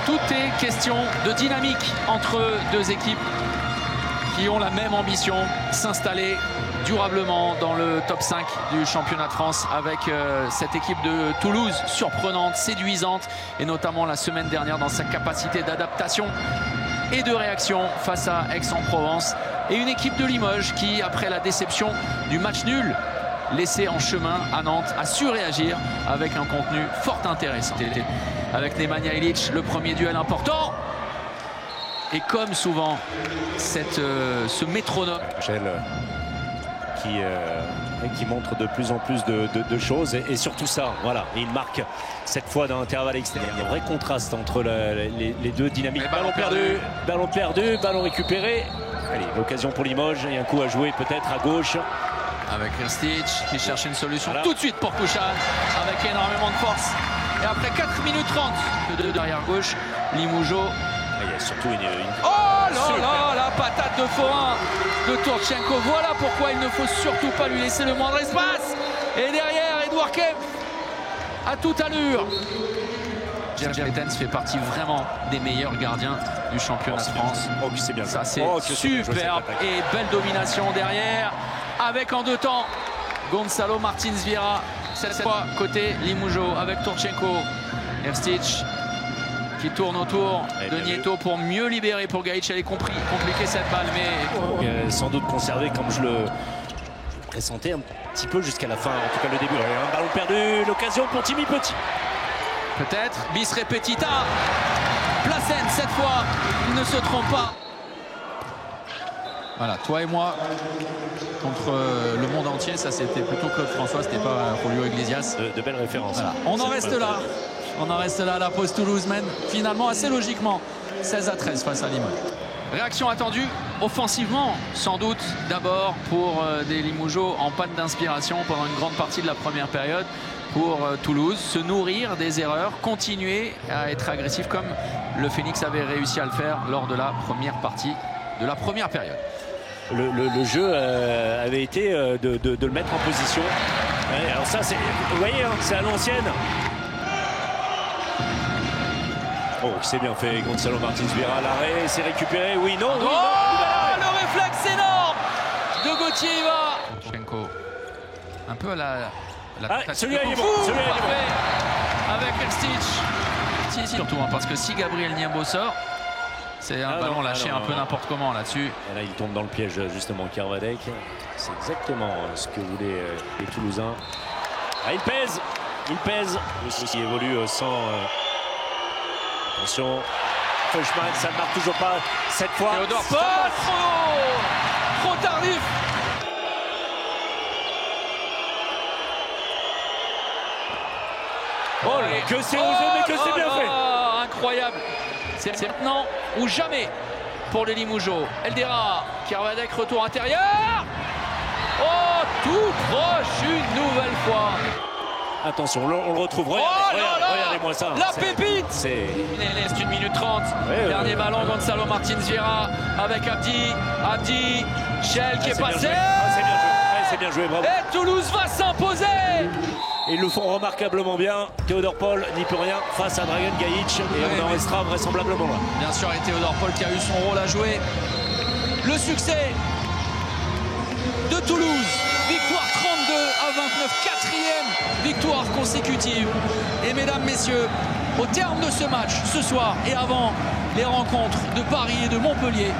Tout est question de dynamique entre deux équipes qui ont la même ambition, s'installer durablement dans le top 5 du championnat de France avec cette équipe de Toulouse surprenante, séduisante et notamment la semaine dernière dans sa capacité d'adaptation et de réaction face à Aix-en-Provence et une équipe de Limoges qui, après la déception du match nul laissé en chemin à Nantes, a su réagir avec un contenu fort intéressant. Avec Nemanja Ilić, le premier duel important. Et comme souvent, ce métronome qui montre de plus en plus de choses et surtout ça, voilà, et il marque cette fois dans l'intervalle extérieur. Il y a un vrai contraste entre les deux dynamiques. Ballon perdu, ballon récupéré. Allez, l'occasion pour Limoges et un coup à jouer peut-être à gauche. Avec Hrstić qui cherche une solution tout de suite pour Pouchan avec énormément de force. Et après 4 minutes 30 de derrière gauche, Limoujo. Il y a surtout Oh là là, la patate de forain de Turchenko. Voilà pourquoi il ne faut surtout pas lui laisser le moindre espace. Et derrière, Edouard Kempf à toute allure. Jerzy Lettens fait partie vraiment des meilleurs gardiens du championnat de France. C'est bien ça, c'est superbe et belle domination derrière. Avec en deux temps Gonçalo Martins Vieira, cette fois côté Limoujo avec Turchenko. Hrstić qui tourne autour de Nieto pour mieux libérer pour Gajic. Elle est compliquée cette balle, mais sans doute conservé comme je le pressentais un petit peu jusqu'à la fin, en tout cas le début. Un ballon perdu, l'occasion pour Timmy Petit. Peut-être, bis repetita. Placenne cette fois, il ne se trompe pas. Voilà, toi et moi contre le monde entier, ça c'était plutôt Claude François, c'était pas Julio Iglesias. De belles références. Voilà. On en reste là. On en reste là, la pause Toulouse mène finalement assez logiquement 16-13 face à Limoges. Réaction attendue offensivement, sans doute d'abord pour des Limougeaux en panne d'inspiration pendant une grande partie de la première période pour Toulouse, se nourrir des erreurs, continuer à être agressif comme le Phoenix avait réussi à le faire lors de la première partie de la première période. Le jeu avait été de le mettre en position. Alors ça, vous voyez, hein, c'est à l'ancienne. Oh, c'est bien fait, Gonçalo Martins Vieira, l'arrêt, c'est récupéré, oui, non, oui, non. Le réflexe énorme de Gauthier Iva. Turchenko, un peu à la celui-là il est bon, celui-là il est bon. Avec Hrstić. Surtout, hein, parce que si Gabriel Niembo sort, c'est un ballon lâché un peu n'importe comment là-dessus. Et là, il tombe dans le piège, justement, Kervadec. C'est exactement ce que voulaient les Toulousains. Ah, il pèse. Il évolue sans... Attention, Feuchmann, ça ne marque toujours pas cette fois. Théodore Paul, trop tardif. Oh, que c'est osé, mais que c'est bien fait. Incroyable. C'est maintenant ou jamais pour les Limougeaux. Eldera, Kervadec, retour intérieur. Oh, tout proche une nouvelle fois. Attention, on le retrouve. Regardez-moi ça. La pépite. C'est 1 minute 30. Dernier ballon, Gonçalo Martins Vieira avec Abdi. Shell qui est passé. C'est bien joué, bravo. Et Toulouse va s'imposer. Ils le font remarquablement bien. Théodore Paul n'y peut rien face à Dragan Gajic. Et on en restera vraisemblablement là. Bien sûr, et Théodore Paul qui a eu son rôle à jouer. Le succès de Toulouse. Victoire 32 à 29. 4e victoire consécutive. Et mesdames, messieurs, au terme de ce match, ce soir et avant les rencontres de Paris et de Montpellier,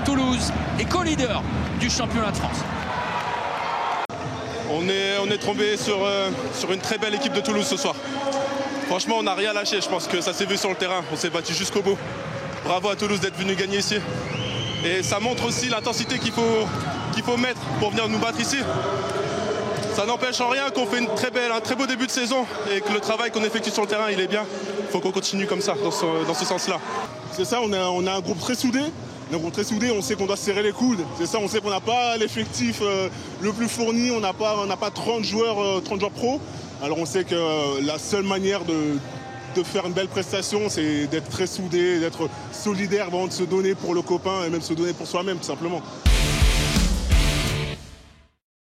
Toulouse est co-leader du championnat de France. On est tombé sur une très belle équipe de Toulouse ce soir. Franchement, on n'a rien lâché. Je pense que ça s'est vu sur le terrain. On s'est battu jusqu'au bout. Bravo à Toulouse d'être venu gagner ici. Et ça montre aussi l'intensité qu'il faut mettre pour venir nous battre ici. Ça n'empêche en rien qu'on fait un très beau début de saison et que le travail qu'on effectue sur le terrain, il est bien. Il faut qu'on continue comme ça, dans ce sens-là. C'est ça, on a un groupe très soudé. On sait qu'on doit se serrer les coudes. C'est ça, on sait qu'on n'a pas l'effectif le plus fourni, on n'a pas 30 joueurs pro. Alors on sait que la seule manière de faire une belle prestation, c'est d'être très soudé, d'être solidaire, vraiment de se donner pour le copain et même se donner pour soi-même, tout simplement.